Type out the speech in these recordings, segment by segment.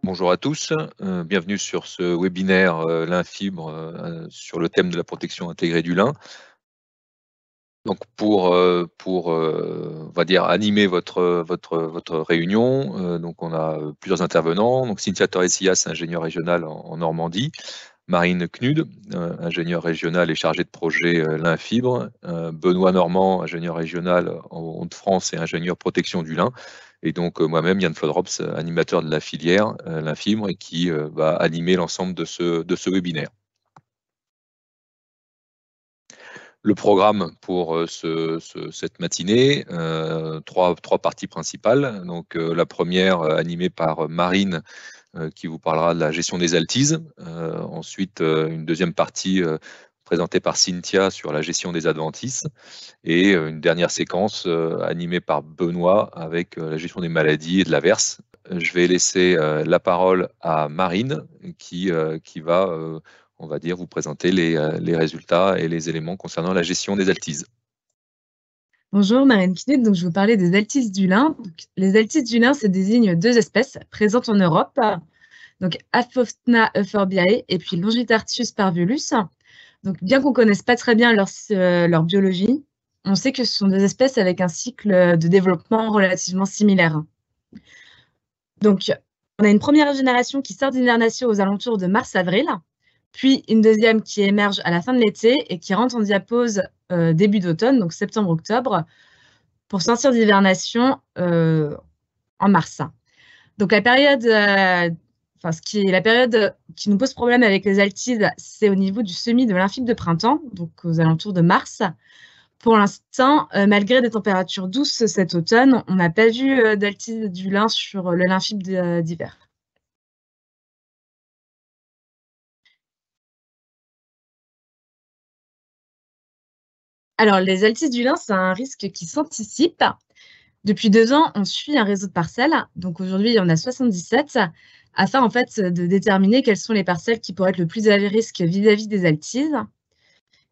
Bonjour à tous, bienvenue sur ce webinaire lin fibre sur le thème de la protection intégrée du lin. Donc on va dire animer votre réunion, donc on a plusieurs intervenants. Donc Cynthia Torresillas, ingénieure régionale en Normandie, Marine Knud, ingénieure régionale et chargée de projet lin fibre, Benoît Normand, ingénieur régional en Hauts-de-France et ingénieur protection du lin. Et donc moi-même, Yann Flodrops, animateur de la filière lin fibre et qui va animer l'ensemble de ce webinaire. Le programme pour cette matinée, trois parties principales. Donc la première animée par Marine qui vous parlera de la gestion des altises. Ensuite, une deuxième partie présentée par Cynthia sur la gestion des adventices. Et une dernière séquence animée par Benoît avec la gestion des maladies et de l'averse. Je vais laisser la parole à Marine qui va, on va dire, vous présenter les résultats et les éléments concernant la gestion des altises. Bonjour, Marine Knud. Donc, je vais vous parler des altises du lin. Donc, les altises du lin, ça désigne deux espèces présentes en Europe. Donc, Aphosna euphorbiae et puis Longitartius parvulus. Donc, bien qu'on ne connaisse pas très bien leur biologie, on sait que ce sont des espèces avec un cycle de développement relativement similaire. Donc, on a une première génération qui sort d'hibernation aux alentours de mars-avril, puis une deuxième qui émerge à la fin de l'été et qui rentre en diapause début d'automne, donc septembre-octobre, pour sortir d'hibernation en mars. Donc la période, la période qui nous pose problème avec les altides, c'est au niveau du semis de lin fibre de printemps, donc aux alentours de mars. Pour l'instant, malgré des températures douces cet automne, on n'a pas vu d'altide du lin sur le lin fibre d'hiver. Alors, les altises du lin, c'est un risque qui s'anticipe. Depuis 2 ans, on suit un réseau de parcelles. Donc aujourd'hui, il y en a 77, afin en fait de déterminer quelles sont les parcelles qui pourraient être le plus à risque vis-à-vis des altises.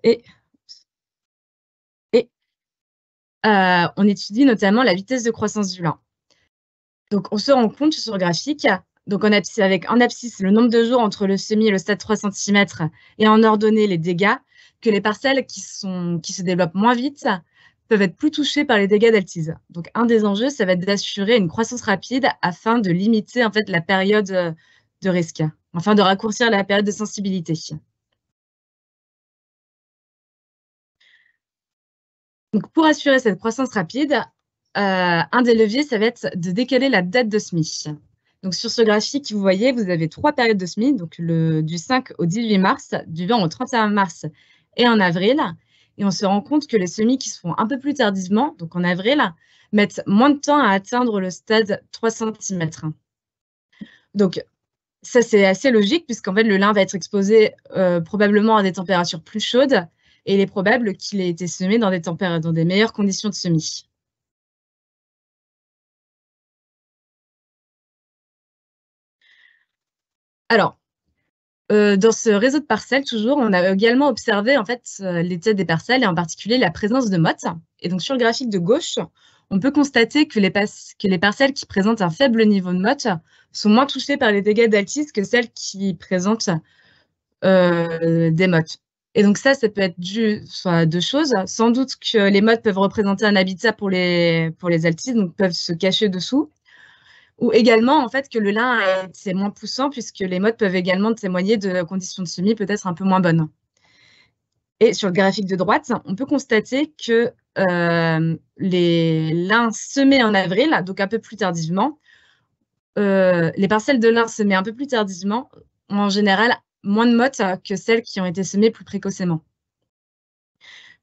Et on étudie notamment la vitesse de croissance du lin. Donc on se rend compte sur le graphique, donc avec en abscisse le nombre de jours entre le semis et le stade 3 cm et en ordonnée les dégâts, que les parcelles qui se développent moins vite peuvent être plus touchées par les dégâts d'altise. Donc un des enjeux, ça va être d'assurer une croissance rapide afin de limiter en fait la période de risque, afin de raccourcir la période de sensibilité. Donc pour assurer cette croissance rapide, un des leviers, ça va être de décaler la date de semis. Donc sur ce graphique, vous voyez, vous avez 3 périodes de semis, donc du 5 au 18 mars, du 20 au 31 mars et en avril. Et on se rend compte que les semis qui se font un peu plus tardivement, donc en avril, mettent moins de temps à atteindre le stade 3 cm. Donc ça, c'est assez logique puisqu'en fait, le lin va être exposé probablement à des températures plus chaudes et il est probable qu'il ait été semé dans des meilleures conditions de semis. Alors, dans ce réseau de parcelles toujours, on a également observé en fait, l'état des parcelles et en particulier la présence de mottes. Et donc sur le graphique de gauche, on peut constater que les parcelles qui présentent un faible niveau de mottes sont moins touchées par les dégâts d'altise que celles qui présentent des mottes. Et donc ça peut être dû soit à 2 choses. Sans doute que les mottes peuvent représenter un habitat pour les altises, donc peuvent se cacher dessous. Ou également, en fait, que le lin c'est moins poussant puisque les mottes peuvent également témoigner de conditions de semis peut-être un peu moins bonnes. Et sur le graphique de droite, on peut constater que les lins semés en avril, donc un peu plus tardivement, les parcelles de lin semées un peu plus tardivement ont en général moins de mottes que celles qui ont été semées plus précocement.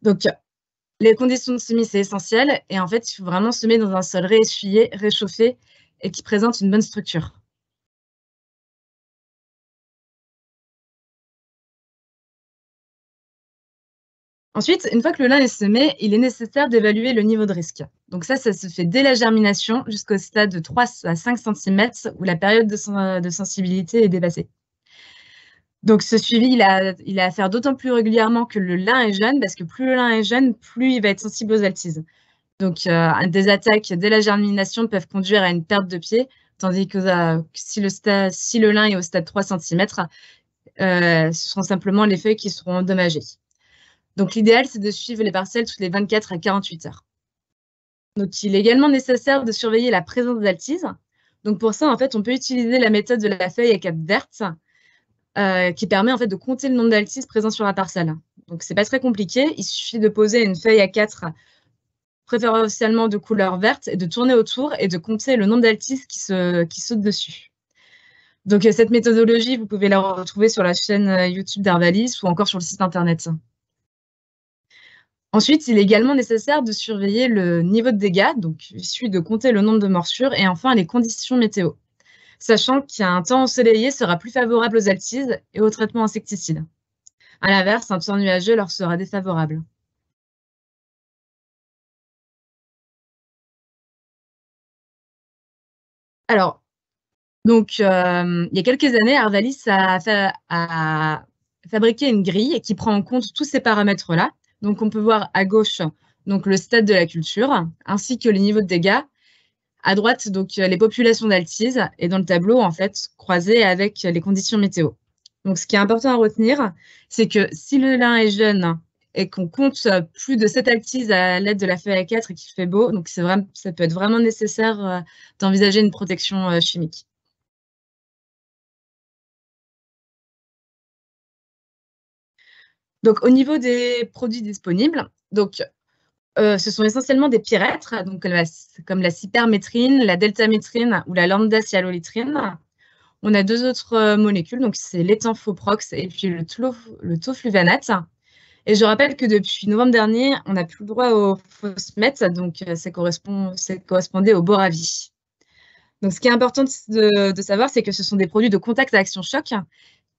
Donc, les conditions de semis, c'est essentiel et en fait, il faut vraiment semer dans un sol réessuyé, réchauffé et qui présente une bonne structure. Ensuite, une fois que le lin est semé, il est nécessaire d'évaluer le niveau de risque. Donc ça se fait dès la germination jusqu'au stade de 3 à 5 cm où la période de sensibilité est dépassée. Donc ce suivi, il a à faire d'autant plus régulièrement que le lin est jeune, parce que plus le lin est jeune, plus il va être sensible aux altises. Donc des attaques dès la germination peuvent conduire à une perte de pied, tandis que si le lin est au stade 3 cm, ce seront simplement les feuilles qui seront endommagées. Donc l'idéal, c'est de suivre les parcelles toutes les 24 à 48 heures. Donc il est également nécessaire de surveiller la présence d'altise. Donc pour ça, en fait, on peut utiliser la méthode de la feuille à cape verte, qui permet en fait de compter le nombre d'altises présents sur la parcelle. Donc c'est pas très compliqué, il suffit de poser une feuille A4 préférentiellement de couleur verte et de tourner autour et de compter le nombre d'altises qui sautent dessus. Donc cette méthodologie, vous pouvez la retrouver sur la chaîne YouTube d'Arvalis ou encore sur le site internet. Ensuite, il est également nécessaire de surveiller le niveau de dégâts, donc il suffit de compter le nombre de morsures et enfin les conditions météo, sachant qu'un temps ensoleillé sera plus favorable aux altises et aux traitements insecticides. À l'inverse, un temps nuageux leur sera défavorable. Alors, donc, il y a quelques années, Arvalis a fabriqué une grille qui prend en compte tous ces paramètres-là. Donc, on peut voir à gauche donc, le stade de la culture, ainsi que les niveaux de dégâts. À droite, donc, les populations d'altise, et dans le tableau, en fait, croisé avec les conditions météo. Donc, ce qui est important à retenir, c'est que si le lin est jeune et qu'on compte plus de 7 altises à l'aide de la feuille A4 et qu'il fait beau, donc ça peut être vraiment nécessaire d'envisager une protection chimique. Donc, au niveau des produits disponibles, donc, ce sont essentiellement des pyrètres, donc comme la cyperméthrine, la deltaméthrine ou la lambda-cyalolitrine. On a 2 autres molécules, donc c'est l'éthanfoprox et puis le tofluvanate. Et je rappelle que depuis novembre dernier, on n'a plus le droit au phosmet, donc ça correspondait au Boravi. Donc, ce qui est important de savoir, c'est que ce sont des produits de contact à action choc.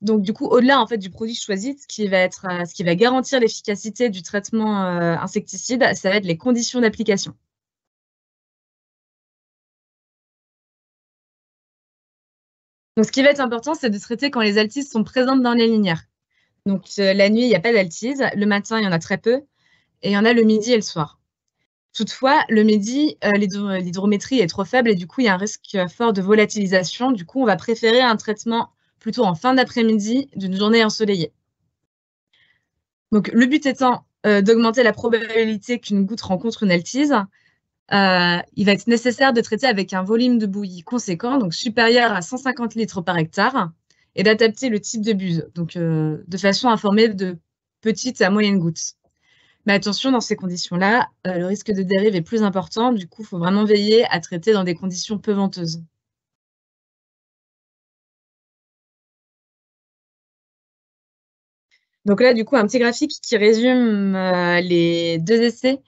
Donc, du coup, au-delà en fait du produit choisi, ce qui va garantir l'efficacité du traitement insecticide, ça va être les conditions d'application. Donc, ce qui va être important, c'est de traiter quand les altises sont présentes dans les linières. Donc, la nuit, il n'y a pas d'altise. Le matin, il y en a très peu. Et il y en a le midi et le soir. Toutefois, le midi, l'hydrométrie est trop faible et du coup, il y a un risque fort de volatilisation. Du coup, on va préférer un traitement plutôt en fin d'après-midi d'une journée ensoleillée. Donc, le but étant d'augmenter la probabilité qu'une goutte rencontre une altise, il va être nécessaire de traiter avec un volume de bouillie conséquent, donc supérieur à 150 litres par hectare, et d'adapter le type de buse, donc de façon à former de petites à moyennes gouttes. Mais attention, dans ces conditions-là, le risque de dérive est plus important. Du coup, il faut vraiment veiller à traiter dans des conditions peu venteuses. Donc là, du coup, un petit graphique qui résume les 2 essais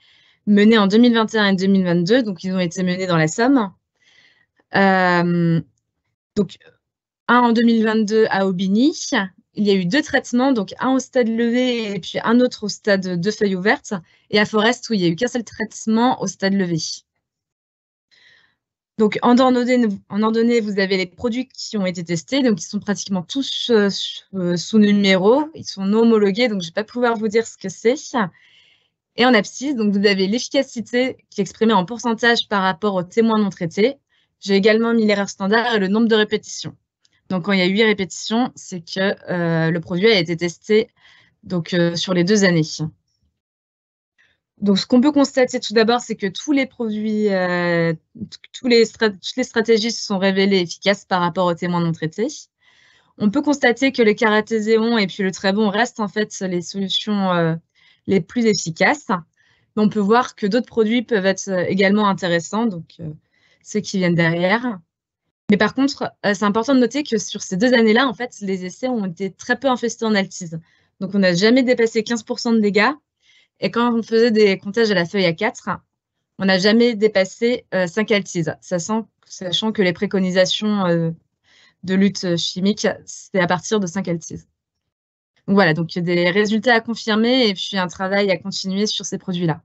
menés en 2021 et 2022. Donc, ils ont été menés dans la Somme. Donc, un en 2022 à Aubigny. Il y a eu 2 traitements, donc un au stade levé et puis un autre au stade de feuilles ouvertes. Et à Forest, où il n'y a eu qu'un seul traitement au stade levé. Donc, en ordonnée, vous avez les produits qui ont été testés. Donc, ils sont pratiquement tous sous numéro. Ils sont non homologués, donc je ne vais pas pouvoir vous dire ce que c'est. Et en abscisse, donc vous avez l'efficacité qui est exprimée en pourcentage par rapport aux témoins non traités. J'ai également mis l'erreur standard et le nombre de répétitions. Donc, quand il y a 8 répétitions, c'est que le produit a été testé donc, sur les 2 années. Donc, ce qu'on peut constater tout d'abord, c'est que tous les produits, toutes les stratégies se sont révélées efficaces par rapport aux témoins non traités. On peut constater que le Karatéséon et puis le Trébon restent en fait les solutions les plus efficaces. Mais on peut voir que d'autres produits peuvent être également intéressants, donc ceux qui viennent derrière. Mais par contre, c'est important de noter que sur ces 2 années-là, en fait, les essais ont été très peu infestés en altise. Donc, on n'a jamais dépassé 15% de dégâts. Et quand on faisait des comptages à la feuille A4, on n'a jamais dépassé 5 altises, sachant que les préconisations de lutte chimique, c'est à partir de 5 altises. Donc voilà, donc des résultats à confirmer et puis un travail à continuer sur ces produits-là.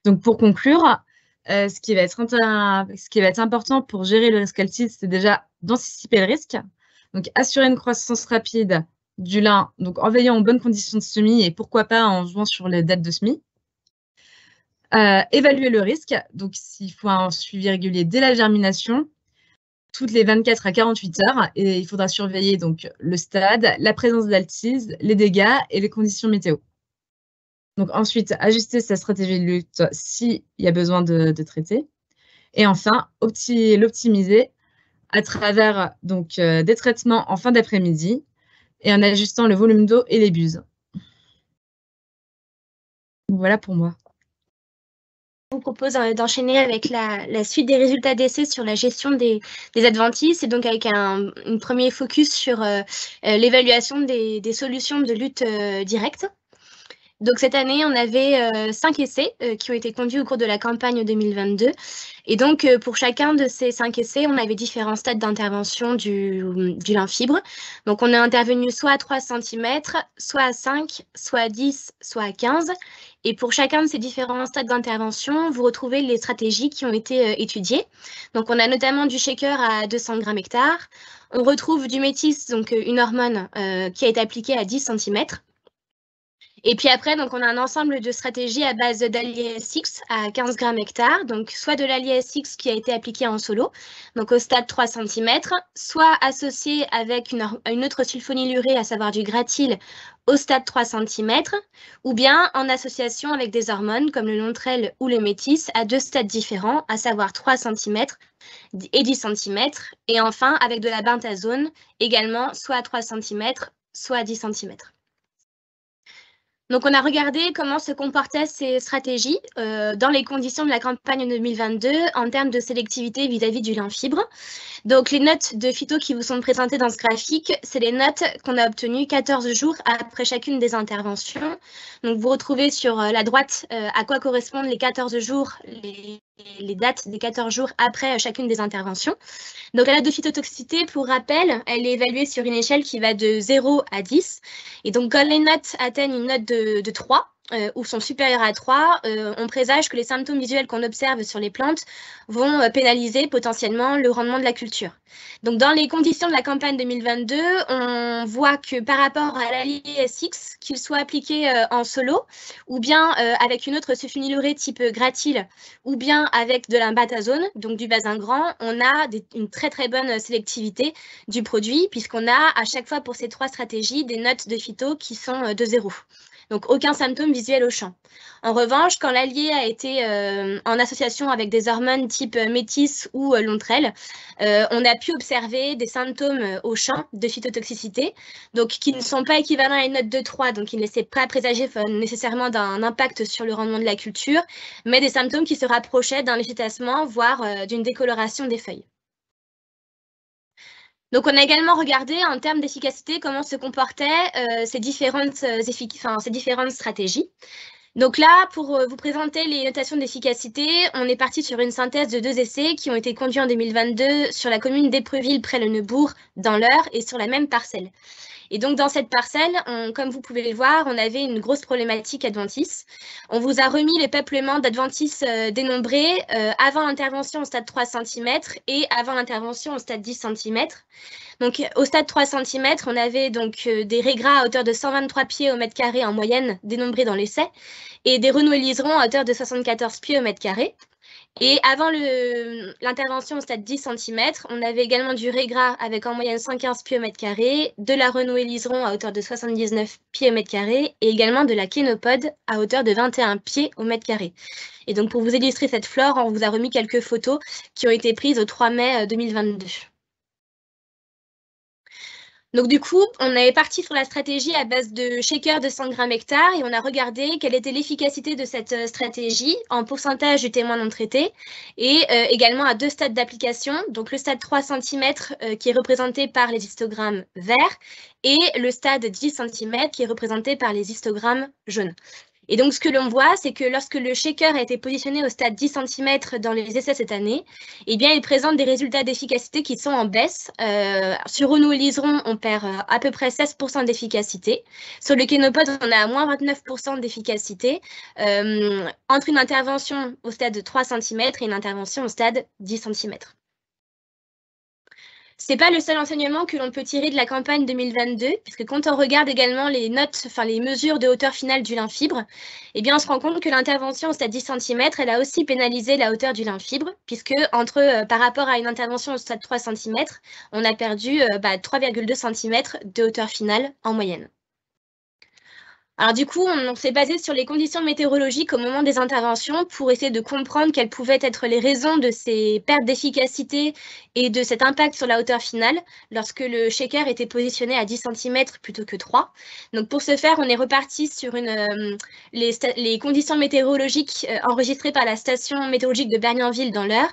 Donc pour conclure, ce qui va être important pour gérer le risque altise, c'est déjà d'anticiper le risque. Donc assurer une croissance rapide du lin, donc en veillant aux bonnes conditions de semis et pourquoi pas en jouant sur les dates de semis. Évaluer le risque, donc s'il faut un suivi régulier dès la germination, toutes les 24 à 48 heures, et il faudra surveiller donc le stade, la présence d'altise, les dégâts et les conditions météo. Donc ensuite, ajuster sa stratégie de lutte s'il y a besoin de traiter. Et enfin, l'optimiser à travers donc, des traitements en fin d'après-midi et en ajustant le volume d'eau et les buses. Voilà pour moi. Je vous propose d'enchaîner avec la suite des résultats d'essais sur la gestion des adventices, et donc avec un premier focus sur l'évaluation des solutions de lutte directe. Donc cette année, on avait 5 essais qui ont été conduits au cours de la campagne 2022. Et donc, pour chacun de ces 5 essais, on avait différents stades d'intervention du lin fibre. Donc, on est intervenu soit à 3 cm, soit à 5, soit à 10, soit à 15. Et pour chacun de ces différents stades d'intervention, vous retrouvez les stratégies qui ont été étudiées. Donc, on a notamment du shaker à 200 grammes hectare. On retrouve du métis, donc une hormone qui a été appliquée à 10 cm. Et puis après, donc, on a un ensemble de stratégies à base d'allié SX à 15 grammes hectare, donc soit de l'allié SX qui a été appliqué en solo, donc au stade 3 cm, soit associé avec une autre sulfonylurée, à savoir du gratyl, au stade 3 cm, ou bien en association avec des hormones comme le Lontrel ou le métis à 2 stades différents, à savoir 3 cm et 10 cm, et enfin avec de la bentazone, également soit à 3 cm, soit à 10 cm. Donc, on a regardé comment se comportaient ces stratégies dans les conditions de la campagne 2022 en termes de sélectivité vis-à-vis du lin fibre. Donc, les notes de phyto qui vous sont présentées dans ce graphique, c'est les notes qu'on a obtenues 14 jours après chacune des interventions. Donc, vous retrouvez sur la droite à quoi correspondent les 14 jours, les dates des 14 jours après chacune des interventions. Donc, la note de phytotoxicité, pour rappel, elle est évaluée sur une échelle qui va de 0 à 10. Et donc, quand les notes atteignent une note de 3, ou sont supérieures à 3, on présage que les symptômes visuels qu'on observe sur les plantes vont pénaliser potentiellement le rendement de la culture. Donc, dans les conditions de la campagne 2022, on voit que par rapport à l'allié SX, qu'il soit appliqué en solo, ou bien avec une autre sulfonylurée type gratyl, ou bien avec de l'imbatazone, donc du bazingrant, on a une très très bonne sélectivité du produit, puisqu'on a à chaque fois pour ces 3 stratégies des notes de phyto qui sont de 0. Donc, aucun symptôme visuel au champ. En revanche, quand l'allié a été en association avec des hormones type métis ou Lontrel, on a pu observer des symptômes au champ de phytotoxicité, donc qui ne sont pas équivalents à une note de 3, donc qui ne laissaient pas présager nécessairement d'un impact sur le rendement de la culture, mais des symptômes qui se rapprochaient d'un légitacement, voire d'une décoloration des feuilles. Donc, on a également regardé en termes d'efficacité comment se comportaient ces différentes stratégies. Donc là, pour vous présenter les notations d'efficacité, on est parti sur une synthèse de 2 essais qui ont été conduits en 2022 sur la commune d'Épreville près le Neubourg dans l'Eure et sur la même parcelle. Et donc, dans cette parcelle, comme vous pouvez le voir, on avait une grosse problématique adventice. On vous a remis les peuplements d'adventices dénombrés avant l'intervention au stade 3 cm et avant l'intervention au stade 10 cm. Donc, au stade 3 cm, on avait donc des raies gras à hauteur de 123 pieds au mètre carré en moyenne dénombrés dans l'essai et des renoués liserons à hauteur de 74 pieds au mètre carré. Et avant l'intervention au stade 10 cm, on avait également du ray gras avec en moyenne 115 pieds au mètre carré, de la renouée liseron à hauteur de 79 pieds au mètre carré et également de la kénopode à hauteur de 21 pieds au mètre carré. Et donc, pour vous illustrer cette flore, on vous a remis quelques photos qui ont été prises au 3 mai 2022. Donc, du coup, on est parti sur la stratégie à base de shaker de 100 grammes hectare et on a regardé quelle était l'efficacité de cette stratégie en pourcentage du témoin non traité et également à 2 stades d'application. Donc, le stade 3 cm qui est représenté par les histogrammes verts et le stade 10 cm qui est représenté par les histogrammes jaunes. Et donc, ce que l'on voit, c'est que lorsque le shaker a été positionné au stade 10 cm dans les essais cette année, eh bien, il présente des résultats d'efficacité qui sont en baisse. Sur renoué liseron, on perd à peu près 16% d'efficacité. Sur le kénopode, on a à moins 29% d'efficacité entre une intervention au stade 3 cm et une intervention au stade 10 cm. C'est pas le seul enseignement que l'on peut tirer de la campagne 2022, puisque quand on regarde également les notes, enfin les mesures de hauteur finale du lin fibre, eh bien on se rend compte que l'intervention au stade 10 cm, elle a aussi pénalisé la hauteur du lin fibre, puisque par rapport à une intervention au stade 3 cm, on a perdu 3,2 cm de hauteur finale en moyenne. Alors du coup, on s'est basé sur les conditions météorologiques au moment des interventions pour essayer de comprendre quelles pouvaient être les raisons de ces pertes d'efficacité et de cet impact sur la hauteur finale lorsque le shaker était positionné à 10 cm plutôt que 3. Donc pour ce faire, on est reparti sur les conditions météorologiques enregistrées par la station météorologique de Bernionville dans l'Eure.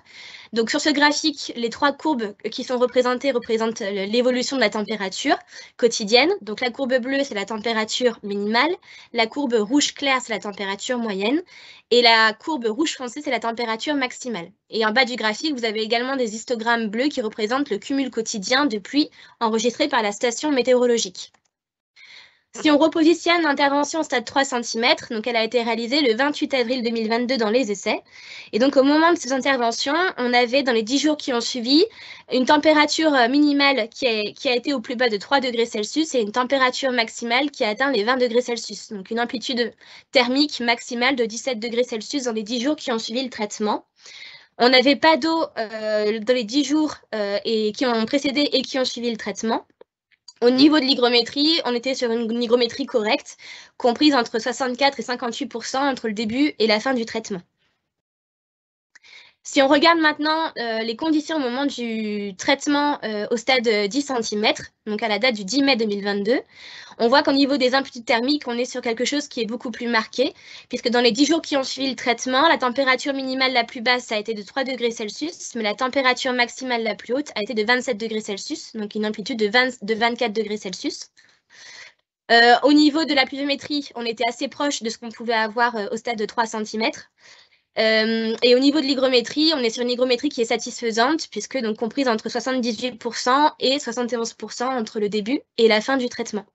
Donc sur ce graphique, les 3 courbes qui sont représentées représentent l'évolution de la température quotidienne. Donc la courbe bleue, c'est la température minimale, la courbe rouge clair, c'est la température moyenne, et la courbe rouge foncé, c'est la température maximale. Et en bas du graphique, vous avez également des histogrammes bleus qui représentent le cumul quotidien de pluie enregistré par la station météorologique. Si on repositionne l'intervention au stade 3 cm, donc elle a été réalisée le 28 avril 2022 dans les essais. Et donc au moment de ces interventions, on avait dans les 10 jours qui ont suivi une température minimale qui a été au plus bas de 3 degrés Celsius et une température maximale qui a atteint les 20 degrés Celsius. Donc une amplitude thermique maximale de 17 degrés Celsius dans les 10 jours qui ont suivi le traitement. On n'avait pas d'eau dans les 10 jours qui ont précédé et qui ont suivi le traitement. Au niveau de l'hygrométrie, on était sur une hygrométrie correcte, comprise entre 64 et 58% entre le début et la fin du traitement. Si on regarde maintenant les conditions au moment du traitement au stade 10 cm, donc à la date du 10 mai 2022, on voit qu'au niveau des amplitudes thermiques, on est sur quelque chose qui est beaucoup plus marqué, puisque dans les 10 jours qui ont suivi le traitement, la température minimale la plus basse a été de 3 degrés Celsius, mais la température maximale la plus haute a été de 27 degrés Celsius, donc une amplitude de 24 degrés Celsius. Au niveau de la pluviométrie, on était assez proche de ce qu'on pouvait avoir au stade de 3 cm. Et au niveau de l'hygrométrie, on est sur une hygrométrie qui est satisfaisante, puisque donc comprise entre 78% et 71% entre le début et la fin du traitement.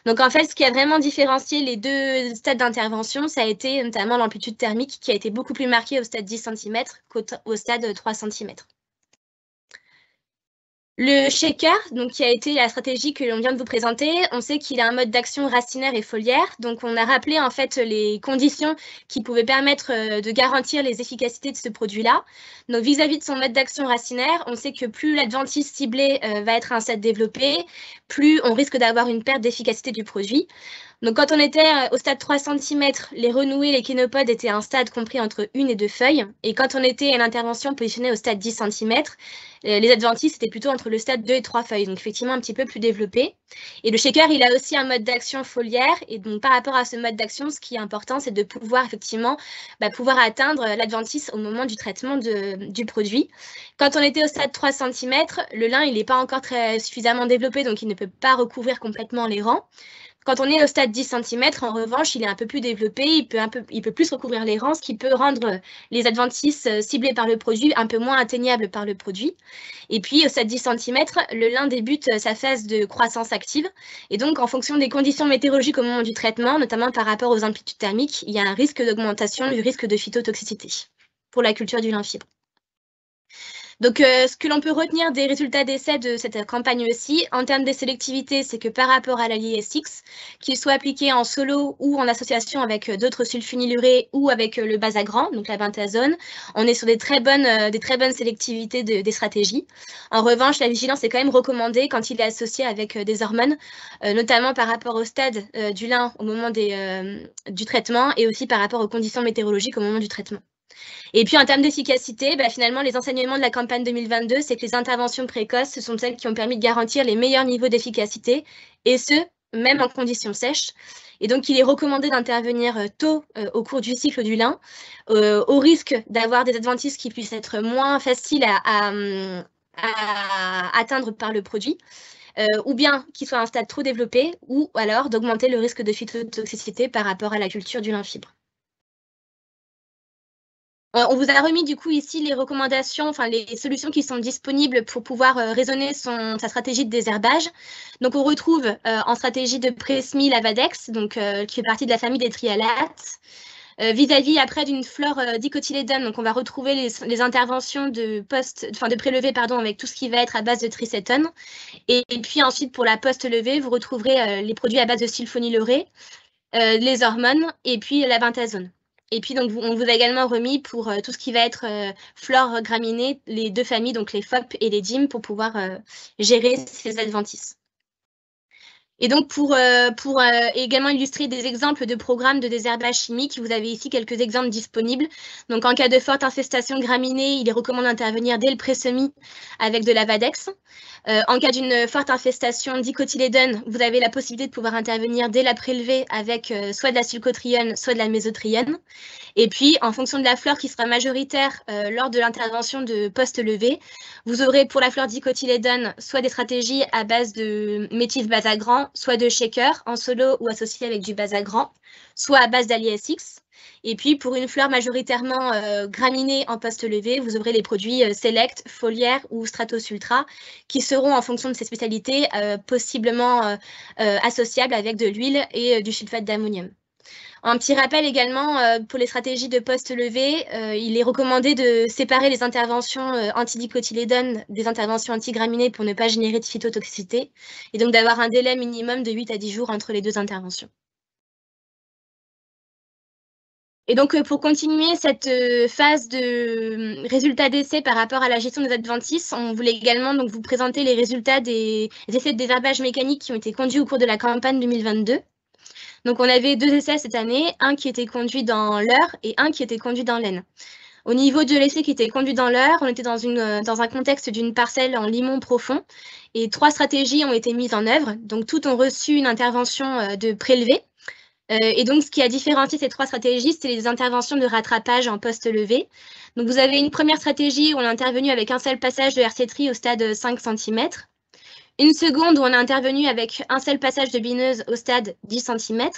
Donc en fait, ce qui a vraiment différencié les deux stades d'intervention, ça a été notamment l'amplitude thermique qui a été beaucoup plus marquée au stade 10 cm qu'au stade 3 cm. Le shaker, donc, qui a été la stratégie que l'on vient de vous présenter, on sait qu'il a un mode d'action racinaire et foliaire. Donc, on a rappelé en fait les conditions qui pouvaient permettre de garantir les efficacités de ce produit-là. Donc, vis-à-vis de son mode d'action racinaire, on sait que plus l'adventice ciblée va être à un stade développé, plus on risque d'avoir une perte d'efficacité du produit. Donc, quand on était au stade 3 cm, les renoués, les kénopodes étaient à un stade compris entre 1 et 2 feuilles. Et quand on était à l'intervention positionnée au stade 10 cm, les adventices étaient plutôt entre le stade 2 et 3 feuilles, donc effectivement un petit peu plus développé. Et le shaker, il a aussi un mode d'action foliaire. Et donc, par rapport à ce mode d'action, ce qui est important, c'est de pouvoir effectivement pouvoir atteindre l'adventice au moment du traitement du produit. Quand on était au stade 3 cm, le lin, il n'est pas encore suffisamment développé, donc il ne peut pas recouvrir complètement les rangs. Quand on est au stade 10 cm, en revanche, il est un peu plus développé, il peut plus recouvrir les rangs, ce qui peut rendre les adventices ciblés par le produit un peu moins atteignables par le produit. Et puis, au stade 10 cm, le lin débute sa phase de croissance active. Et donc, en fonction des conditions météorologiques au moment du traitement, notamment par rapport aux amplitudes thermiques, il y a un risque d'augmentation du risque de phytotoxicité pour la culture du lin fibre. Donc, ce que l'on peut retenir des résultats d'essai de cette campagne aussi, en termes de sélectivité, c'est que par rapport à l'allié SX, qu'il soit appliqué en solo ou en association avec d'autres sulfonylurées ou avec le basagram, donc la bentazone, on est sur des très bonnes sélectivités des stratégies. En revanche, la vigilance est quand même recommandée quand il est associé avec des hormones, notamment par rapport au stade du lin au moment du traitement et aussi par rapport aux conditions météorologiques au moment du traitement. Et puis, en termes d'efficacité, finalement, les enseignements de la campagne 2022, c'est que les interventions précoces, ce sont celles qui ont permis de garantir les meilleurs niveaux d'efficacité, et ce, même en conditions sèches. Et donc, il est recommandé d'intervenir tôt au cours du cycle du lin, au risque d'avoir des adventices qui puissent être moins faciles à atteindre par le produit, ou bien qu'ils soient à un stade trop développé, ou alors d'augmenter le risque de phytotoxicité par rapport à la culture du lin fibre. On vous a remis du coup ici les recommandations, enfin les solutions qui sont disponibles pour pouvoir raisonner sa stratégie de désherbage. Donc on retrouve en stratégie de Presmi l'Avadex, donc qui fait partie de la famille des trialates. vis-à-vis après d'une flore dicotylédone, donc on va retrouver les interventions de prélevés avec tout ce qui va être à base de tricétone. Et puis ensuite, pour la post-levée, vous retrouverez les produits à base de sulfonylurée, les hormones et puis la bentazone. Et puis, donc, on vous a également remis pour tout ce qui va être flore graminée, les 2 familles, donc les FOP et les DIM, pour pouvoir gérer ces adventices. Et donc, pour également illustrer des exemples de programmes de désherbage chimique, vous avez ici quelques exemples disponibles. Donc, en cas de forte infestation graminée, il est recommandé d'intervenir dès le pré-semis avec de la Vadex. En cas d'une forte infestation dicotylédone, vous avez la possibilité de pouvoir intervenir dès la prélevée avec soit de la sulcotrione, soit de la mésotrione. Et puis, en fonction de la flore qui sera majoritaire lors de l'intervention de post-levée, vous aurez pour la flore dicotylédone soit des stratégies à base de méthys basagrant, soit de shaker en solo ou associé avec du basagrant, soit à base d'AliSX. Et puis, pour une fleur majoritairement graminée en post-levée, vous aurez les produits Select, Foliaire ou Stratos Ultra qui seront, en fonction de ces spécialités, possiblement associables avec de l'huile et du sulfate d'ammonium. Un petit rappel également, pour les stratégies de post-levée, il est recommandé de séparer les interventions antidicotylédone des interventions antigraminées pour ne pas générer de phytotoxicité, et donc d'avoir un délai minimum de 8 à 10 jours entre les 2 interventions. Et donc, pour continuer cette phase de résultats d'essais par rapport à la gestion des adventices, on voulait également donc, vous présenter les résultats des essais de désherbage mécanique qui ont été conduits au cours de la campagne 2022. Donc, on avait 2 essais cette année, un qui était conduit dans l'Eure et un qui était conduit dans l'Aisne. Au niveau de l'essai qui était conduit dans l'Eure, on était dans un contexte d'une parcelle en limon profond et 3 stratégies ont été mises en œuvre. Donc, toutes ont reçu une intervention de prélevé. Et donc, ce qui a différencié ces 3 stratégies, c'est les interventions de rattrapage en post-levée. Donc, vous avez une première stratégie où on a intervenu avec un seul passage de RC-tri au stade 5 cm. Une seconde où on a intervenu avec un seul passage de bineuse au stade 10 cm.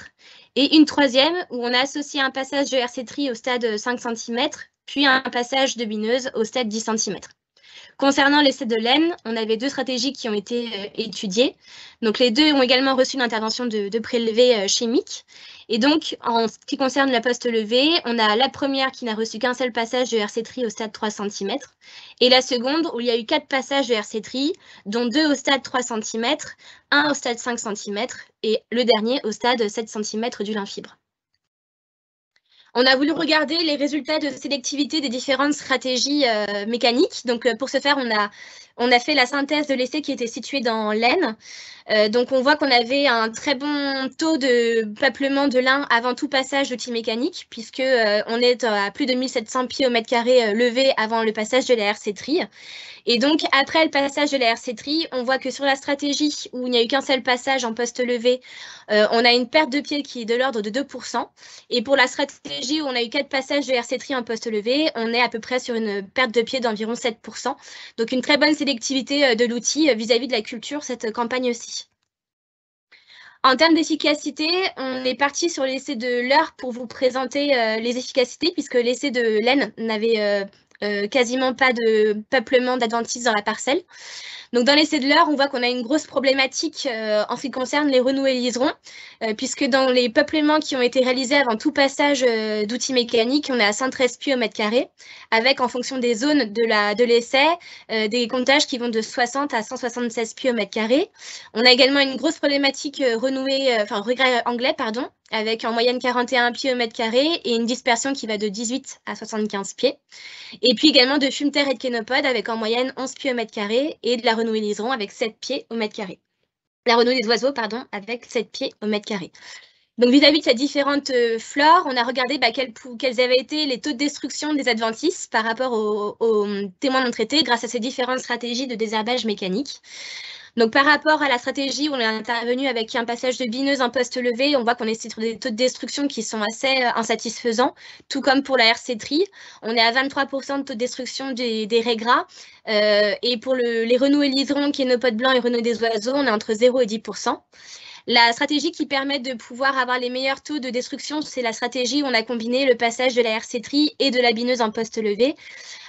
Et une troisième où on a associé un passage de RC-tri au stade 5 cm, puis un passage de bineuse au stade 10 cm. Concernant l'essai de l'Aisne, on avait 2 stratégies qui ont été étudiées. Donc, les 2 ont également reçu une intervention de prélevé chimique. Et donc, en ce qui concerne la post-levée, on a la première qui n'a reçu qu'un seul passage de RC-tri au stade 3 cm, et la seconde où il y a eu 4 passages de RC-tri, dont 2 au stade 3 cm, 1 au stade 5 cm, et le dernier au stade 7 cm du lymphfibre. On a voulu regarder les résultats de sélectivité des différentes stratégies mécaniques. Donc, pour ce faire, on a fait la synthèse de l'essai qui était situé dans l'Aisne. Donc, on voit qu'on avait un très bon taux de peuplement de lin avant tout passage d'outil mécanique, puisque on est à plus de 1700 pieds au mètre carré levé avant le passage de la RC-tri. Et donc, après le passage de la RC-tri, on voit que sur la stratégie où il n'y a eu qu'un seul passage en post-levé, on a une perte de pied qui est de l'ordre de 2%. Et pour la stratégie où on a eu 4 passages de RC-tri en post-levé, on est à peu près sur une perte de pied d'environ 7%. Donc, une très bonne sélectivité de l'outil vis-à-vis de la culture, cette campagne aussi. En termes d'efficacité, on est parti sur l'essai de l'Eure pour vous présenter les efficacités, puisque l'essai de l'Aisne n'avait quasiment pas de peuplement d'adventices dans la parcelle. Donc, dans l'essai de l'Eure, on voit qu'on a une grosse problématique en ce qui concerne les renoués liserons, puisque dans les peuplements qui ont été réalisés avant tout passage d'outils mécaniques, on est à 113 pieds au mètre carré, avec, en fonction des zones de l'essai, des comptages qui vont de 60 à 176 pieds au mètre carré. On a également une grosse problématique regret anglais, avec en moyenne 41 pieds au mètre carré et une dispersion qui va de 18 à 75 pieds. Et puis également de fumeterre et de kénopodes avec en moyenne 11 pieds au mètre carré et de la renouée liseron avec 7 pieds au mètre carré. La renouée des oiseaux, avec 7 pieds au mètre carré. Donc, vis-à-vis de ces différentes flores, on a regardé quels avaient été les taux de destruction des adventices par rapport aux témoins non traités grâce à ces différentes stratégies de désherbage mécanique. Donc, par rapport à la stratégie où on est intervenu avec un passage de bineuse en post-levé, on voit qu'on est sur des taux de destruction qui sont assez insatisfaisants, tout comme pour la RC-tri. On est à 23% de taux de destruction des raies gras. Et pour les renoués liserons, kénopodes blancs et renoués des oiseaux, on est entre 0 et 10%. La stratégie qui permet de pouvoir avoir les meilleurs taux de destruction, c'est la stratégie où on a combiné le passage de la RC Tri et de la bineuse en poste levé.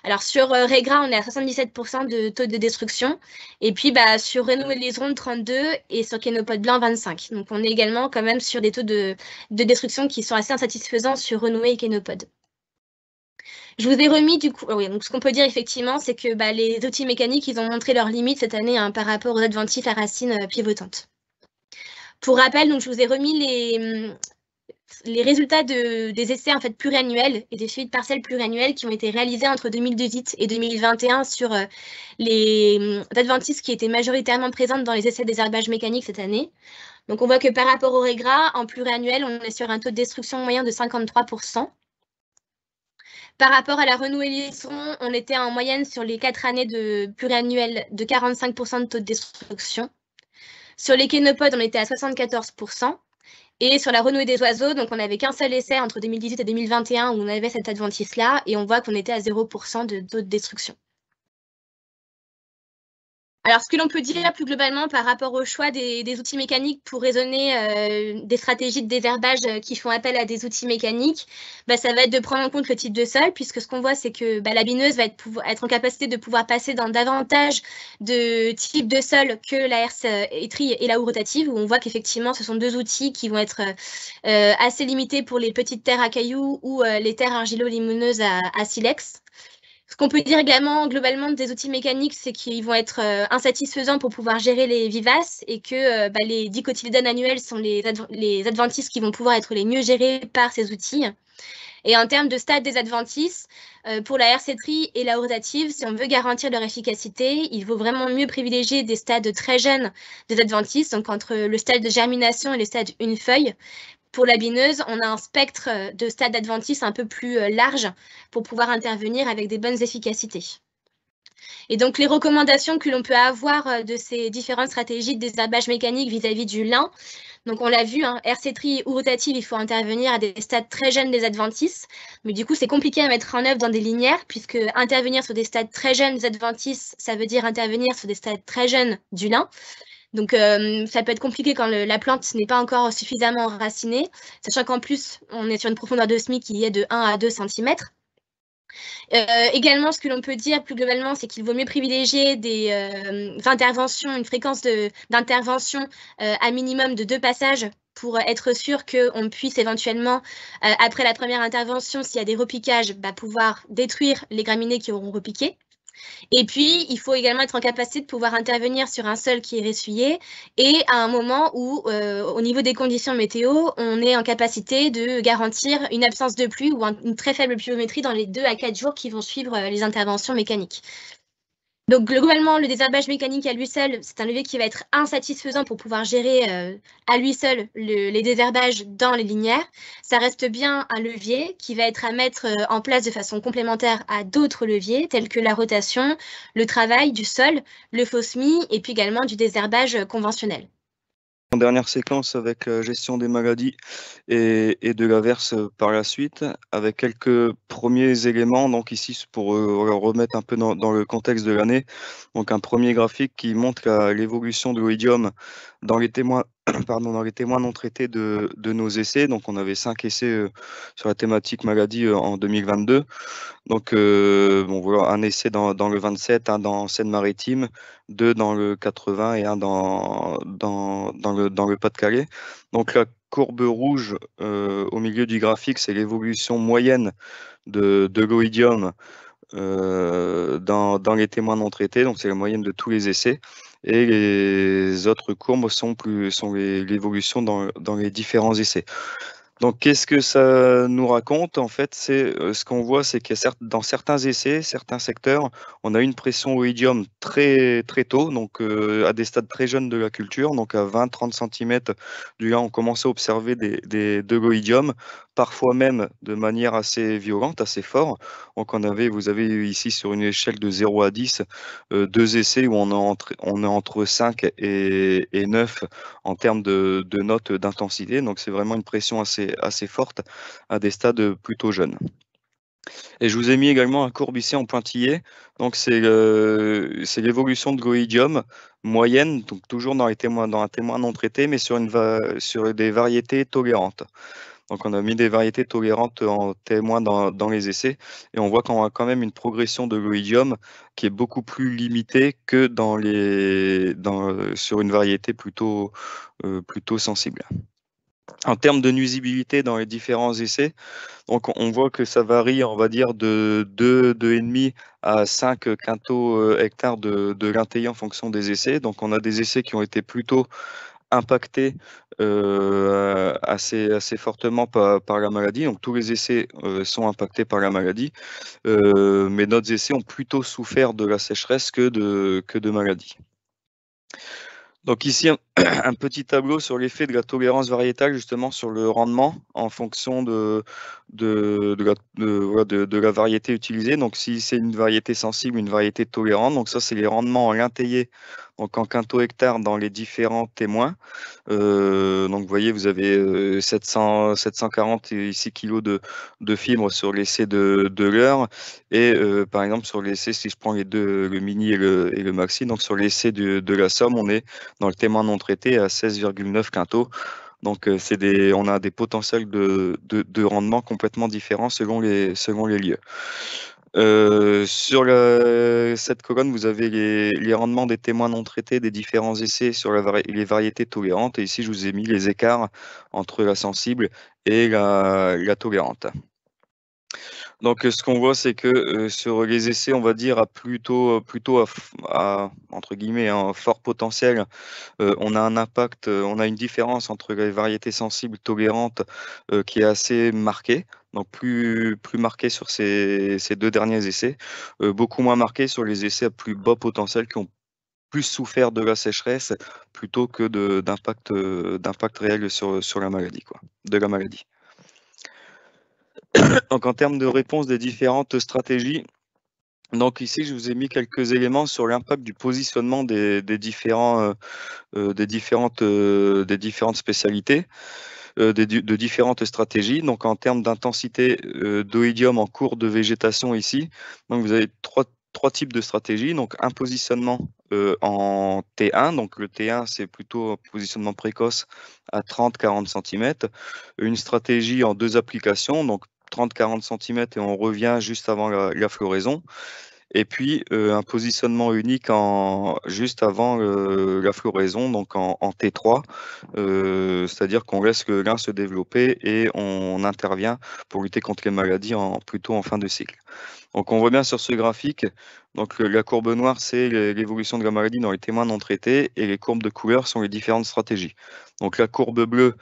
Alors sur Regra, on est à 77% de taux de destruction. Et puis sur Renault et Liseron, 32 et sur Kenopod Blanc, 25. Donc on est également quand même sur des taux de destruction qui sont assez insatisfaisants sur Renault et Kenopod. Je vous ai remis du coup, oui, donc ce qu'on peut dire effectivement, c'est que les outils mécaniques, ils ont montré leurs limites cette année par rapport aux adventices à racines pivotantes. Pour rappel, donc, je vous ai remis les résultats des essais en fait, pluriannuels et des suivis de parcelles pluriannuels qui ont été réalisés entre 2018 et 2021 sur les adventices qui étaient majoritairement présentes dans les essais de désherbage mécanique cette année. Donc, on voit que par rapport au Regra, en pluriannuel, on est sur un taux de destruction moyen de 53%. Par rapport à la Renault et Liseron, on était en moyenne sur les 4 années de pluriannuel de 45% de taux de destruction. Sur les Kenopod, on était à 74%. Et sur la Renault et des oiseaux, donc on n'avait qu'un seul essai entre 2018 et 2021 où on avait cette adventice-là, et on voit qu'on était à 0% de taux de destruction. Alors, ce que l'on peut dire plus globalement par rapport au choix des outils mécaniques pour raisonner des stratégies de désherbage qui font appel à des outils mécaniques, ça va être de prendre en compte le type de sol, puisque ce qu'on voit, c'est que la bineuse va être en capacité de pouvoir passer dans davantage de types de sol que la herse étrie et la houe rotative, où on voit qu'effectivement, ce sont deux outils qui vont être assez limités pour les petites terres à cailloux ou les terres argilo-limoneuses à silex. Ce qu'on peut dire également globalement des outils mécaniques, c'est qu'ils vont être insatisfaisants pour pouvoir gérer les vivaces et que les dicotylédones annuels sont les adventices qui vont pouvoir être les mieux gérés par ces outils. Et en termes de stade des adventices, pour la RC Tri et la rotative, si on veut garantir leur efficacité, il vaut vraiment mieux privilégier des stades très jeunes des adventices, donc entre le stade de germination et le stade une feuille. Pour la bineuse, on a un spectre de stade d'adventice un peu plus large pour pouvoir intervenir avec des bonnes efficacités. Et donc, les recommandations que l'on peut avoir de ces différentes stratégies de désherbage mécanique vis-à-vis du lin, donc on l'a vu, RC Tri ou rotative, il faut intervenir à des stades très jeunes des adventices, mais du coup, c'est compliqué à mettre en œuvre dans des linéaires, puisque intervenir sur des stades très jeunes des adventices, ça veut dire intervenir sur des stades très jeunes du lin. Donc, ça peut être compliqué quand la plante n'est pas encore suffisamment enracinée, sachant qu'en plus, on est sur une profondeur de semis qui est de 1 à 2 cm. Également, ce que l'on peut dire plus globalement, c'est qu'il vaut mieux privilégier des interventions, une fréquence d'intervention à minimum de 2 passages pour être sûr qu'on puisse éventuellement, après la première intervention, s'il y a des repiquages, pouvoir détruire les graminées qui auront repiqué. Et puis, il faut également être en capacité de pouvoir intervenir sur un sol qui est ressuyé et à un moment où, au niveau des conditions météo, on est en capacité de garantir une absence de pluie ou une très faible pluviométrie dans les 2 à 4 jours qui vont suivre les interventions mécaniques. Donc, globalement, le désherbage mécanique à lui seul, c'est un levier qui va être insatisfaisant pour pouvoir gérer à lui seul les désherbages dans les linéaires. Ça reste bien un levier qui va être à mettre en place de façon complémentaire à d'autres leviers, tels que la rotation, le travail du sol, le faux semis et puis également du désherbage conventionnel. En dernière séquence avec gestion des maladies et de l'averse par la suite, avec quelques premiers éléments, donc ici pour remettre un peu dans le contexte de l'année, donc un premier graphique qui montre l'évolution de l'oïdium dans les témoins dans les témoins non traités de nos essais. Donc on avait 5 essais sur la thématique maladie en 2022. Donc bon, voilà, un essai dans le 27, un dans Seine-Maritime, 2 dans le 80 et un dans le Pas-de-Calais. Donc la courbe rouge au milieu du graphique, c'est l'évolution moyenne de l'oïdium dans les témoins non traités, donc c'est la moyenne de tous les essais. Et les autres courbes sont l'évolution dans les différents essais. Donc, qu'est-ce que ça nous raconte? En fait, c'est ce qu'on voit, c'est que dans certains essais, certains secteurs, on a une pression oïdium très, très tôt, donc à des stades très jeunes de la culture, donc à 20-30 cm du lin, on commence à observer de l'oïdium, parfois même de manière assez violente, assez fort. Donc, vous avez ici sur une échelle de 0 à 10, 2 essais où on est entre 5 et 9 en termes de notes d'intensité. Donc, c'est vraiment une pression assez forte à des stades plutôt jeunes. Et je vous ai mis également un courbe ici en pointillé. Donc c'est l'évolution de l'oïdium moyenne, donc toujours dans un témoin non traité, mais sur des variétés tolérantes. Donc on a mis des variétés tolérantes en témoin dans les essais et on voit qu'on a quand même une progression de l'oïdium qui est beaucoup plus limitée que sur une variété plutôt sensible. En termes de nuisibilité dans les différents essais, donc on voit que ça varie, on va dire, de 2,5 à 5 quintaux hectares de l'intayé en fonction des essais. Donc on a des essais qui ont été plutôt impactés assez fortement par la maladie. Donc tous les essais sont impactés par la maladie, mais d'autres essais ont plutôt souffert de la sécheresse que de maladie. Donc ici, un petit tableau sur l'effet de la tolérance variétale justement sur le rendement en fonction de la variété utilisée. Donc si c'est une variété sensible, une variété tolérante, donc ça c'est les rendements en l'intayé, donc en quintaux hectares dans les différents témoins. Donc vous voyez, vous avez 740 ici kilos de fibres sur l'essai de l'heure. Et par exemple, sur l'essai, si je prends les deux, le mini et le maxi, donc sur l'essai de la Somme, on est dans le témoin non traité à 16,9 quintaux. Donc on a des potentiels de rendement complètement différents selon les lieux. Sur cette colonne, vous avez les rendements des témoins non traités des différents essais sur les variétés tolérantes. Et ici, je vous ai mis les écarts entre la sensible et la tolérante. Donc, ce qu'on voit, c'est que sur les essais, on va dire plutôt à entre guillemets un fort potentiel, on a un impact, on a une différence entre les variétés sensibles tolérantes qui est assez marquée. Donc plus marquée sur ces deux derniers essais, beaucoup moins marquée sur les essais à plus bas potentiel qui ont plus souffert de la sécheresse plutôt que d'impact réel sur la maladie, de la maladie. Donc en termes de réponse des différentes stratégies, donc ici je vous ai mis quelques éléments sur l'impact du positionnement des différentes spécialités, de différentes stratégies. Donc en termes d'intensité d'oïdium en cours de végétation ici, donc vous avez trois types de stratégies. Donc un positionnement en T1, donc le T1 c'est plutôt un positionnement précoce à 30-40 cm, une stratégie en 2 applications, donc 30-40 cm et on revient juste avant la floraison. Et puis un positionnement unique juste avant la floraison, donc en T3, c'est-à-dire qu'on laisse le lin se développer et on intervient pour lutter contre les maladies plutôt en fin de cycle. Donc on voit bien sur ce graphique, donc la courbe noire c'est l'évolution de la maladie dans les témoins non traités et les courbes de couleur sont les différentes stratégies. Donc la courbe bleue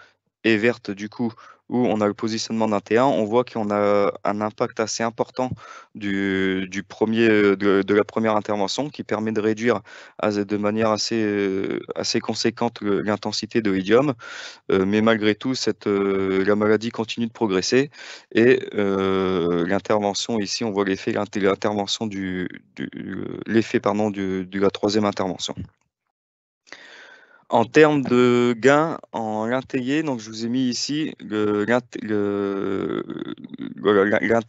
et verte du coup où on a le positionnement d'un T1, on voit qu'on a un impact assez important de la première intervention qui permet de réduire de manière assez conséquente l'intensité de l'oïdium. Mais malgré tout, la maladie continue de progresser et l'intervention ici, on voit l'effet de la troisième intervention. En termes de gains en l'intayé, donc je vous ai mis ici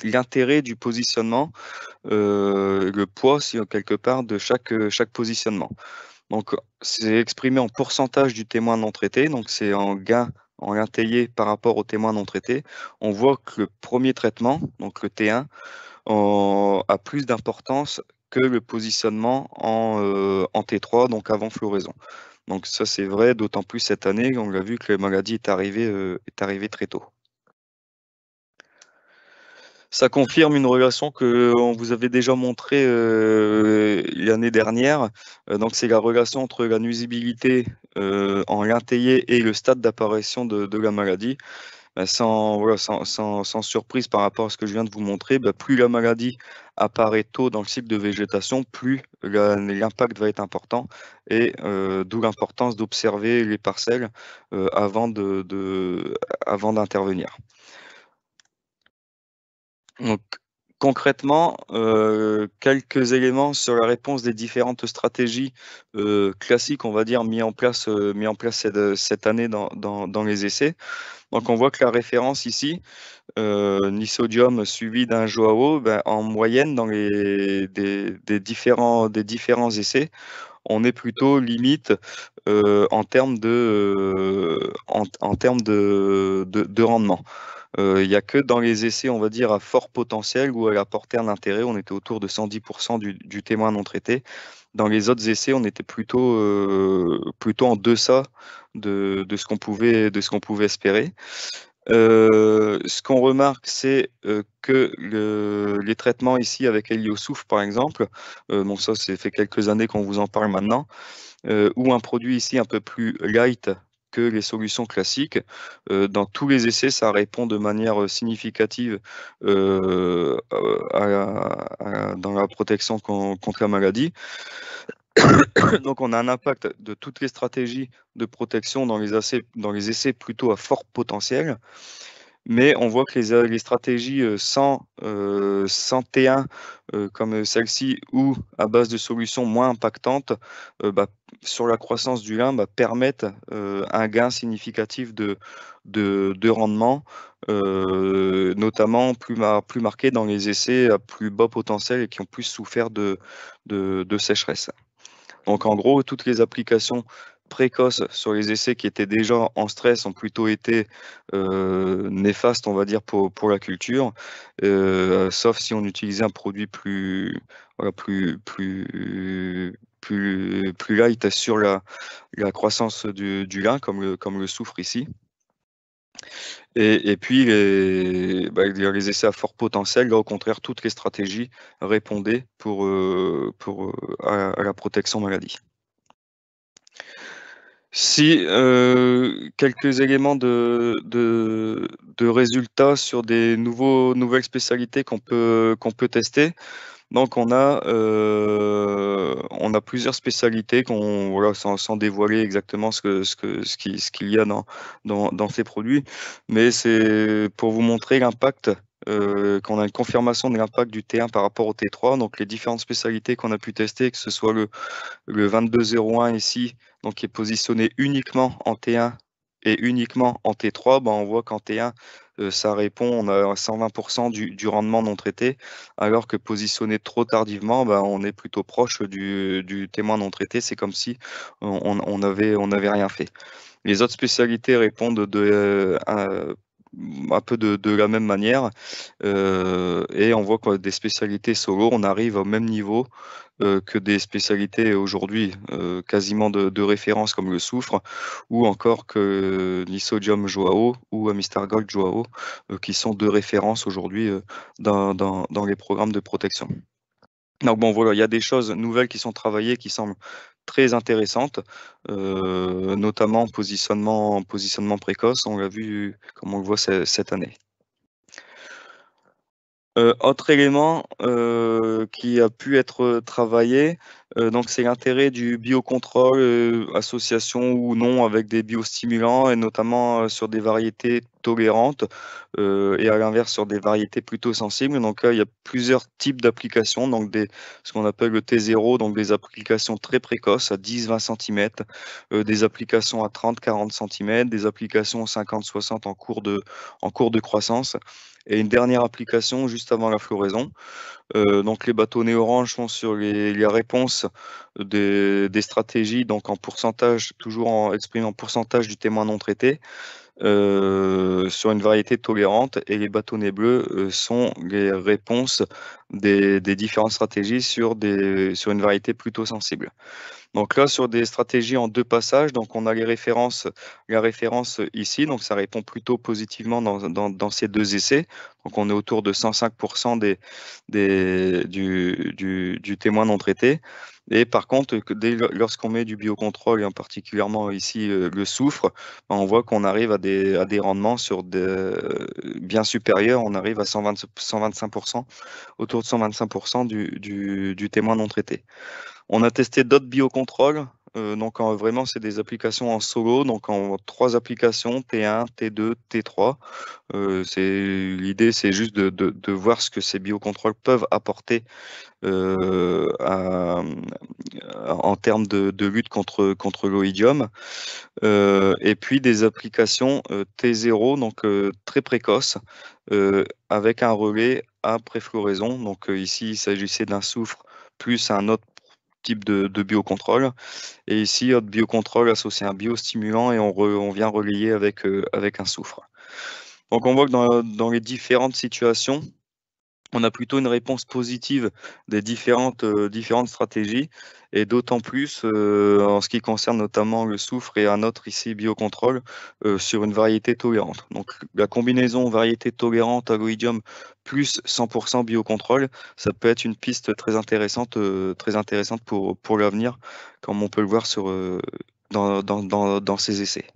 l'intérêt du positionnement, le poids quelque part de chaque positionnement. Donc c'est exprimé en pourcentage du témoin non traité, donc c'est en gain en l'intayé par rapport au témoin non traité. On voit que le premier traitement, donc le T1, a plus d'importance que le positionnement en T3, donc avant floraison. Donc ça c'est vrai, d'autant plus cette année, on l'a vu que la maladie est arrivée très tôt. Ça confirme une relation qu'on vous avait déjà montrée l'année dernière. Donc c'est la relation entre la nuisibilité en l'intayé et le stade d'apparition de la maladie. Sans surprise par rapport à ce que je viens de vous montrer, plus la maladie apparaît tôt dans le cycle de végétation, plus l'impact va être important et d'où l'importance d'observer les parcelles avant d'intervenir. Donc, concrètement, quelques éléments sur la réponse des différentes stratégies classiques, on va dire, mis en place cette année dans les essais. Donc on voit que la référence ici, Nisodium suivi d'un Joao, ben, en moyenne dans des différents essais, on est plutôt limite en termes de rendement. Il n'y a que dans les essais, on va dire, à fort potentiel ou à la portée d'intérêt, on était autour de 110% du témoin non traité. Dans les autres essais, on était plutôt en deçà de ce qu'on pouvait espérer. Ce qu'on remarque, c'est que les traitements ici avec Héliosouf, par exemple, bon ça, c'est fait quelques années qu'on vous en parle maintenant, ou un produit ici un peu plus light que les solutions classiques. Dans tous les essais, ça répond de manière significative dans la protection contre la maladie. Donc on a un impact de toutes les stratégies de protection dans les essais plutôt à fort potentiel. Mais on voit que les stratégies sans T1 comme celle-ci ou à base de solutions moins impactantes sur la croissance du lin permettent un gain significatif de rendement, notamment plus marqué dans les essais à plus bas potentiel et qui ont plus souffert de sécheresse. Donc en gros, toutes les applications précoces sur les essais qui étaient déjà en stress ont plutôt été néfastes, on va dire, pour la culture, sauf si on utilisait un produit plus light sur la croissance du lin, comme le soufre ici. Et puis les essais à fort potentiel, là au contraire, toutes les stratégies répondaient à la protection maladie. Si quelques éléments de résultats sur des nouvelles spécialités qu'on peut tester. Donc on a plusieurs spécialités voilà, sans dévoiler exactement ce qu'il y a dans ces produits, mais c'est pour vous montrer l'impact, qu'on a une confirmation de l'impact du T1 par rapport au T3. Donc les différentes spécialités qu'on a pu tester, que ce soit le 2201 ici, donc qui est positionné uniquement en T1 et uniquement en T3, on voit qu'en T1, ça répond, on a 120% du rendement non traité, alors que positionné trop tardivement, on est plutôt proche du témoin non traité. C'est comme si on avait rien fait. Les autres spécialités répondent un peu de la même manière, et on voit que des spécialités solo, on arrive au même niveau que des spécialités aujourd'hui quasiment de référence comme le soufre, ou encore que l'Isodium Joao ou Mr Gold Joao, qui sont de référence aujourd'hui dans les programmes de protection. Donc bon, voilà, il y a des choses nouvelles qui sont travaillées, qui semblent très intéressantes, notamment positionnement précoce, on l'a vu comme on le voit cette année. Autre élément qui a pu être travaillé, donc c'est l'intérêt du biocontrôle, association ou non avec des biostimulants, et notamment sur des variétés tolérantes, et à l'inverse sur des variétés plutôt sensibles. Donc là, il y a plusieurs types d'applications, donc ce qu'on appelle le T0, donc des applications très précoces à 10-20 cm, des applications à 30-40 cm, des applications 50-60 en cours de croissance, et une dernière application juste avant la floraison. Donc les bâtonnets orange sont sur les réponses des stratégies, donc en pourcentage, toujours exprimé en pourcentage du témoin non traité, sur une variété tolérante, et les bâtonnets bleus sont les réponses des différentes stratégies sur une variété plutôt sensible. Donc là, sur des stratégies en 2 passages, donc on a la référence ici, donc ça répond plutôt positivement dans ces 2 essais. Donc on est autour de 105% du témoin non traité. Et par contre, lorsqu'on met du biocontrôle, et en particulièrement ici le soufre, on voit qu'on arrive à des rendements bien supérieurs. On arrive à 125%, autour de 125% du témoin non traité. On a testé d'autres biocontrôles Donc vraiment, c'est des applications en solo, donc en 3 applications, T1, T2, T3. L'idée, c'est juste de voir ce que ces biocontrôles peuvent apporter en termes de lutte contre l'oïdium. Et puis des applications T0, donc très précoces, avec un relais à préfloraison. Donc ici, il s'agissait d'un soufre plus un autre type de biocontrôle. Et ici, autre biocontrôle associé à un biostimulant et on vient relayer avec un soufre. Donc on voit que dans les différentes situations, on a plutôt une réponse positive des différentes stratégies, et d'autant plus en ce qui concerne notamment le soufre et un autre ici biocontrôle sur une variété tolérante. Donc la combinaison variété tolérante à l'oïdium plus 100% biocontrôle, ça peut être une piste très intéressante pour l'avenir, comme on peut le voir dans ces essais.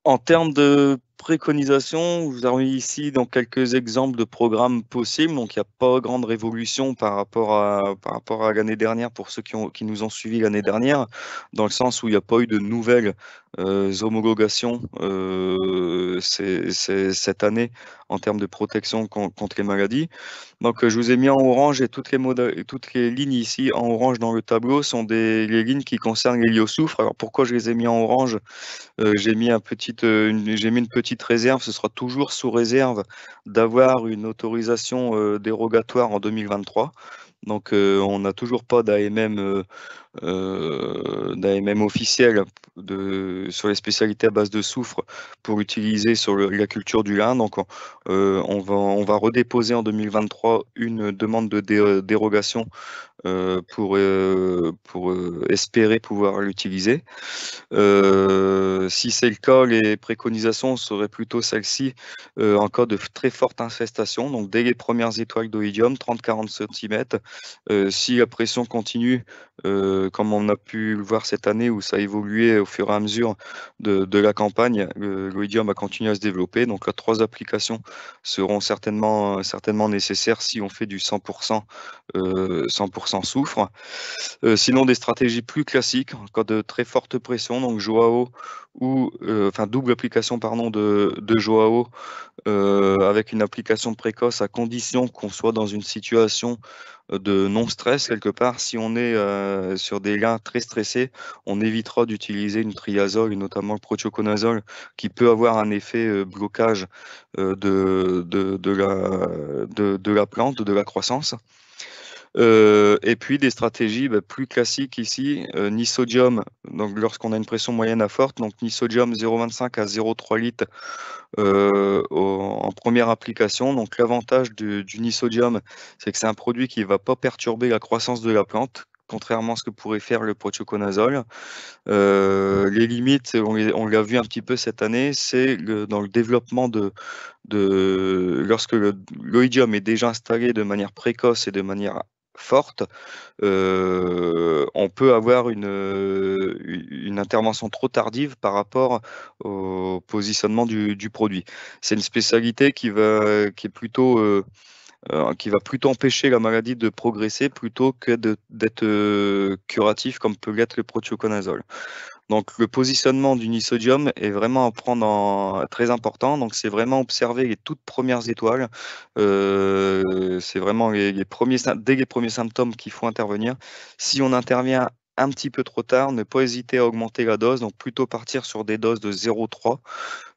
En termes de préconisation, vous avez ici donc quelques exemples de programmes possibles. Donc il n'y a pas grande révolution par rapport à l'année dernière pour ceux qui nous ont suivis l'année dernière, dans le sens où il n'y a pas eu de nouvelles homologations cette année en termes de protection contre les maladies. Donc je vous ai mis en orange, et toutes les lignes ici en orange dans le tableau sont les lignes qui concernent l'héliosoufre. Alors pourquoi je les ai mis en orange? J'ai mis une petite réserve. Ce sera toujours sous réserve d'avoir une autorisation dérogatoire en 2023. Donc on n'a toujours pas d'AMM officiel sur les spécialités à base de soufre pour utiliser sur la culture du lin. Donc on va redéposer en 2023 une demande de dérogation pour espérer pouvoir l'utiliser. Si c'est le cas, les préconisations seraient plutôt celles-ci en cas de très forte infestation, donc dès les premières étoiles d'oïdium, 30-40 cm. Si la pression continue, comme on a pu le voir cette année où ça a évolué au fur et à mesure de la campagne, l'oïdium a continué à se développer. Donc là, 3 applications seront certainement nécessaires si on fait du 100% soufre. Sinon, des stratégies plus classiques en cas de très forte pression, donc Joao double application de Joao avec une application précoce à condition qu'on soit dans une situation de non-stress quelque part. Si on est sur des lins très stressés, on évitera d'utiliser une triazole, et notamment le prothioconazole, qui peut avoir un effet blocage de la plante, de la croissance. Et puis des stratégies plus classiques ici, Nisodium, donc lorsqu'on a une pression moyenne à forte, donc Nisodium 0,25 à 0,3 litres en première application. Donc l'avantage du Nisodium, c'est que c'est un produit qui ne va pas perturber la croissance de la plante, contrairement à ce que pourrait faire le prothioconazole. Les limites, on l'a vu un petit peu cette année, c'est dans le développement lorsque l'oïdium est déjà installé de manière précoce et de manière forte, on peut avoir une intervention trop tardive par rapport au positionnement du produit. C'est une spécialité qui va plutôt empêcher la maladie de progresser plutôt que d'être curatif comme peut l'être le prothioconazole. Donc le positionnement du Nisodium est vraiment à prendre très important. Donc c'est vraiment observer les toutes premières étoiles. C'est vraiment dès les premiers symptômes qu'il faut intervenir. Si on intervient un petit peu trop tard, ne pas hésiter à augmenter la dose. Donc plutôt partir sur des doses de 0,3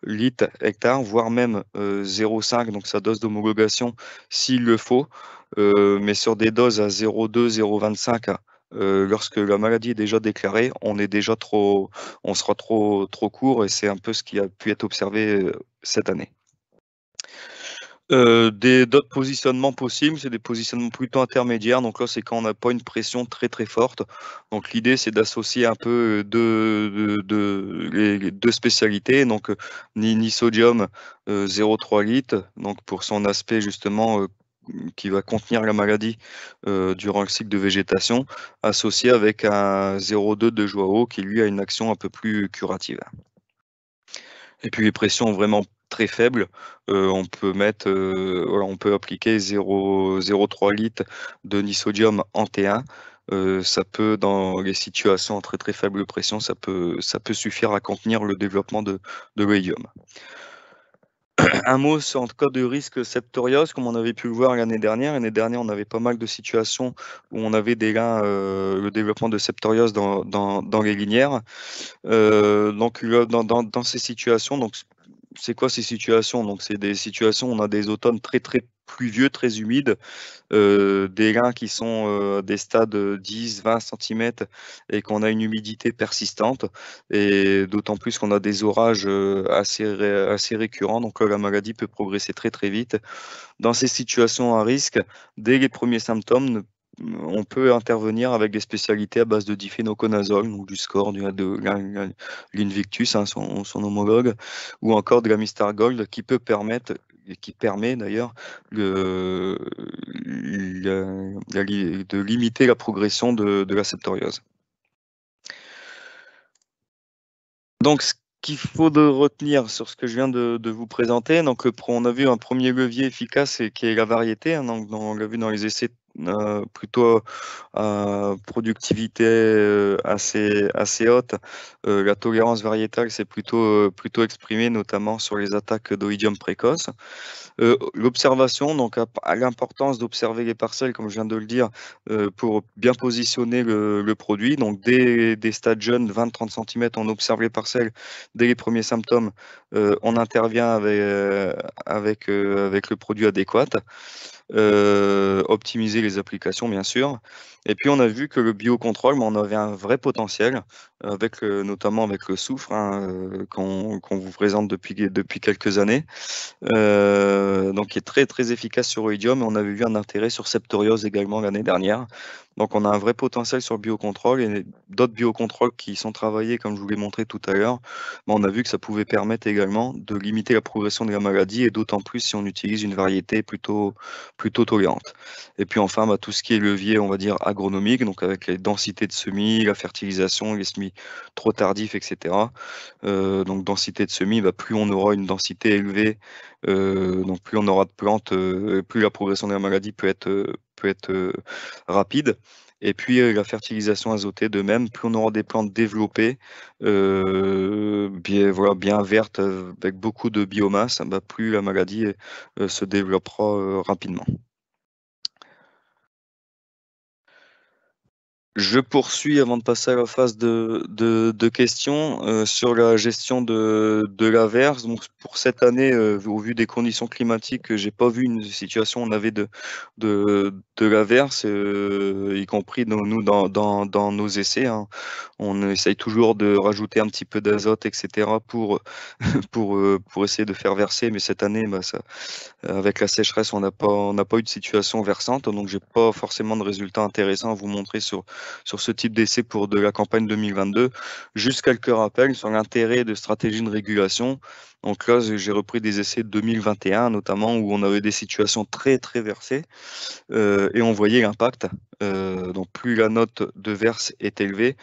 litres hectare, voire même 0,5, donc sa dose d'homologation s'il le faut. Mais sur des doses à 0,2, 0,25, lorsque la maladie est déjà déclarée, on sera trop court, et c'est un peu ce qui a pu être observé cette année. D'autres positionnements possibles, c'est des positionnements plutôt intermédiaires. Donc là, c'est quand on n'a pas une pression très très forte. Donc l'idée, c'est d'associer un peu les deux spécialités. Donc Nisodium 0,3 litres, donc pour son aspect justement qui va contenir la maladie durant le cycle de végétation, associé avec un 0,2 de Joao qui lui a une action un peu plus curative. Et puis les pressions vraiment très faibles, on peut appliquer 0,3 litres de Nisodium en T1 ça peut, dans les situations en très très faible pression, ça peut suffire à contenir le développement de l'oïdium. Un mot sur en tout cas de risque septoriose, comme on avait pu le voir l'année dernière. L'année dernière, on avait pas mal de situations où on avait déjà le développement de septoriose dans les linières. Donc dans ces situations, donc c'est quoi ces situations? Donc c'est des situations où on a des automnes très très pluvieux, très humides, des reins qui sont des stades 10-20 cm et qu'on a une humidité persistante, et d'autant plus qu'on a des orages assez récurrents, donc la maladie peut progresser très très vite. Dans ces situations à risque, dès les premiers symptômes, on peut intervenir avec des spécialités à base de diphénoconazole, donc du Score, de l'Invictus, hein, son homologue, ou encore de la Mistargold, qui peut permettre, et qui permet d'ailleurs de limiter la progression de la septoriose. Donc, ce qu'il faut de retenir sur ce que je viens de vous présenter, donc on a vu un premier levier efficace qui est la variété, hein, donc on l'a vu dans les essais plutôt productivité assez haute. La tolérance variétale s'est plutôt exprimée, notamment sur les attaques d'oïdium précoce. L'observation, donc à l'importance d'observer les parcelles, comme je viens de le dire, pour bien positionner le produit. Donc dès des stades jeunes, 20-30 cm, on observe les parcelles. Dès les premiers symptômes, on intervient avec le produit adéquat. Optimiser les applications, bien sûr. Et puis on a vu que le biocontrôle, on avait un vrai potentiel, notamment avec le soufre, hein, qu'on vous présente depuis quelques années, donc qui est très très efficace sur oïdium. Et on avait vu un intérêt sur septoriose également l'année dernière. Donc on a un vrai potentiel sur le biocontrôle, et d'autres biocontrôles qui sont travaillés, comme je vous l'ai montré tout à l'heure. On a vu que ça pouvait permettre également de limiter la progression de la maladie, et d'autant plus si on utilise une variété plutôt tolérante. Et puis enfin, tout ce qui est levier, on va dire, agronomique, donc avec les densités de semis, la fertilisation, les semis trop tardifs, etc. Donc densité de semis, plus on aura une densité élevée, donc plus on aura de plantes, plus la progression de la maladie peut être rapide. Et puis la fertilisation azotée de même, plus on aura des plantes développées, bien vertes, avec beaucoup de biomasse, plus la maladie se développera rapidement. Je poursuis avant de passer à la phase de questions sur la gestion de l'averse. Donc pour cette année, au vu des conditions climatiques, j'ai pas vu une situation où on avait de l'averse, y compris nous dans nos essais, hein. On essaye toujours de rajouter un petit peu d'azote, etc. pour essayer de faire verser, mais cette année, avec la sécheresse, on n'a pas eu de situation versante, donc j'ai pas forcément de résultats intéressants à vous montrer sur ce type d'essai pour de la campagne 2022. Juste quelques rappels sur l'intérêt de stratégies de régulation. Donc là, j'ai repris des essais de 2021, notamment, où on avait des situations très très versées, et on voyait l'impact. Donc plus la note de verse est élevée,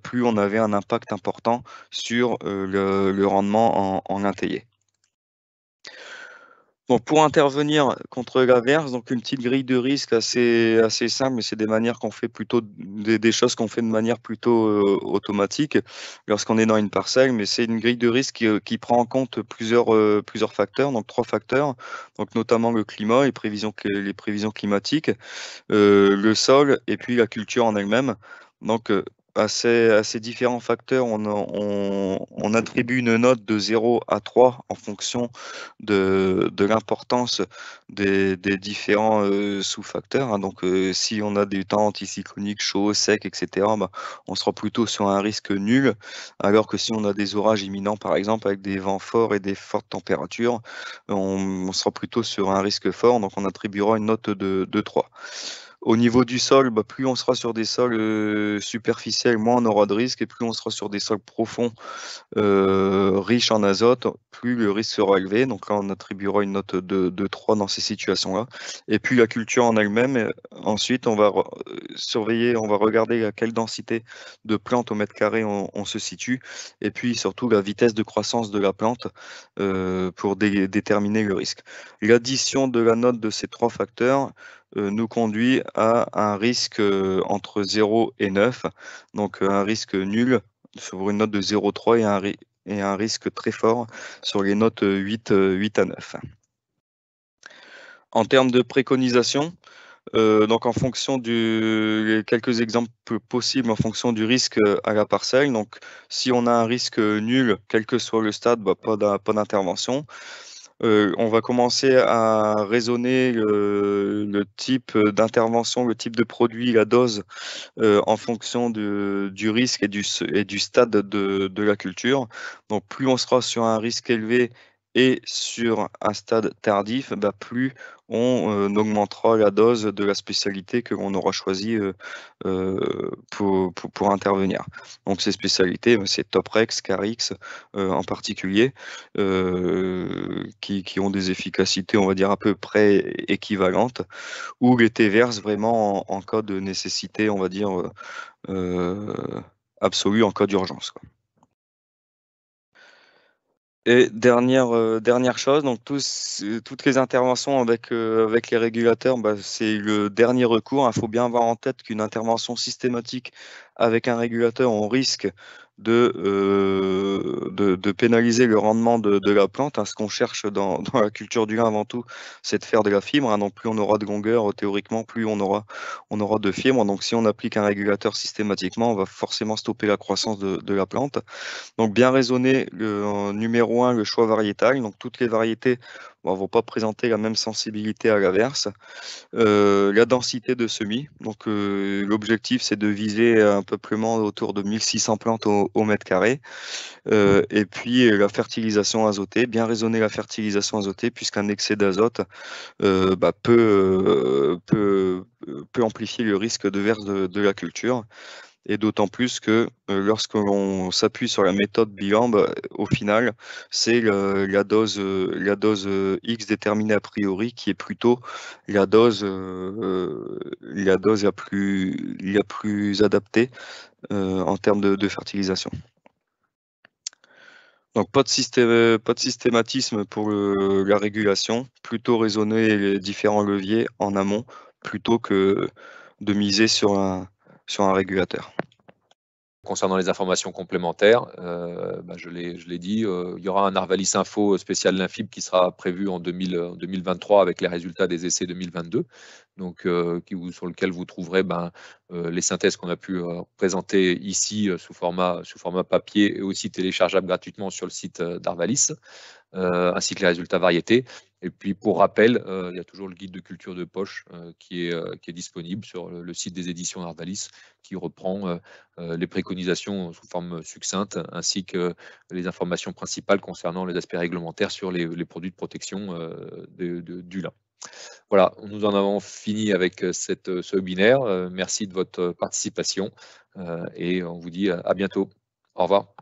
plus on avait un impact important sur le rendement en intaillé. Bon, pour intervenir contre l'averse, donc une petite grille de risque assez simple, mais c'est des manières qu'on fait plutôt des choses qu'on fait de manière plutôt automatique lorsqu'on est dans une parcelle, mais c'est une grille de risque qui prend en compte plusieurs facteurs, donc 3 facteurs, donc notamment le climat, les prévisions climatiques, le sol et puis la culture en elle-même. Donc à ces différents facteurs, on attribue une note de 0 à 3 en fonction de l'importance des différents sous-facteurs, hein. Donc si on a des temps anticycloniques chauds, secs, etc., on sera plutôt sur un risque nul, alors que si on a des orages imminents, par exemple, avec des vents forts et des fortes températures, on sera plutôt sur un risque fort, donc on attribuera une note de 3. Au niveau du sol, plus on sera sur des sols superficiels, moins on aura de risque, et plus on sera sur des sols profonds, riches en azote, plus le risque sera élevé. Donc là, on attribuera une note de 3 dans ces situations-là. Et puis la culture en elle-même, ensuite, on va surveiller, on va regarder à quelle densité de plantes au mètre carré on se situe, et puis surtout la vitesse de croissance de la plante pour déterminer le risque. L'addition de la note de ces 3 facteurs nous conduit à un risque entre 0 et 9, donc un risque nul sur une note de 0,3 et un risque très fort sur les notes 8 à 9. En termes de préconisation, donc en fonction quelques exemples possibles en fonction du risque à la parcelle. Donc si on a un risque nul, quel que soit le stade, pas d'intervention. On va commencer à raisonner le type d'intervention, le type de produit, la dose en fonction du risque et du stade de la culture. Donc plus on sera sur un risque élevé et sur un stade tardif, plus on augmentera la dose de la spécialité que l'on aura choisie pour intervenir. Donc ces spécialités, c'est Toprex, Carix en particulier, qui ont des efficacités, on va dire, à peu près équivalentes, ou les T-verse vraiment en cas de nécessité, on va dire, absolue, en cas d'urgence. Et dernière chose, donc toutes les interventions avec les régulateurs, c'est le dernier recours. Il faut bien avoir en tête qu'une intervention systématique avec un régulateur, on risque de pénaliser le rendement de la plante. Ce qu'on cherche dans la culture du lin avant tout, c'est de faire de la fibre. Donc plus on aura de longueur, théoriquement, plus on aura de fibre. Donc si on applique un régulateur systématiquement, on va forcément stopper la croissance de la plante. Donc bien raisonner, numéro 1, le choix variétal. Donc toutes les variétés ne vont pas présenter la même sensibilité à l'averse. La densité de semis. Donc l'objectif, c'est de viser un peuplement autour de 1600 plantes au mètre carré. Et puis la fertilisation azotée. Bien raisonner la fertilisation azotée, puisqu'un excès d'azote peut amplifier le risque de verse de la culture. Et d'autant plus que lorsque l'on s'appuie sur la méthode bilan, au final, c'est la dose X déterminée a priori qui est plutôt la dose la plus adaptée en termes de fertilisation. Donc pas de systématisme pour la régulation, plutôt raisonner les différents leviers en amont plutôt que de miser sur un régulateur. Concernant les informations complémentaires, je l'ai dit, il y aura un Arvalis Info spécial Linfib qui sera prévu en 2023 avec les résultats des essais 2022, donc sur lequel vous trouverez les synthèses qu'on a pu présenter ici sous format papier et aussi téléchargeable gratuitement sur le site d'Arvalis, ainsi que les résultats variétés. Et puis pour rappel, il y a toujours le guide de culture de poche qui est disponible sur le site des éditions Arvalis, qui reprend les préconisations sous forme succincte, ainsi que les informations principales concernant les aspects réglementaires sur les produits de protection du lin. Voilà, nous en avons fini avec ce webinaire. Merci de votre participation et on vous dit à bientôt. Au revoir.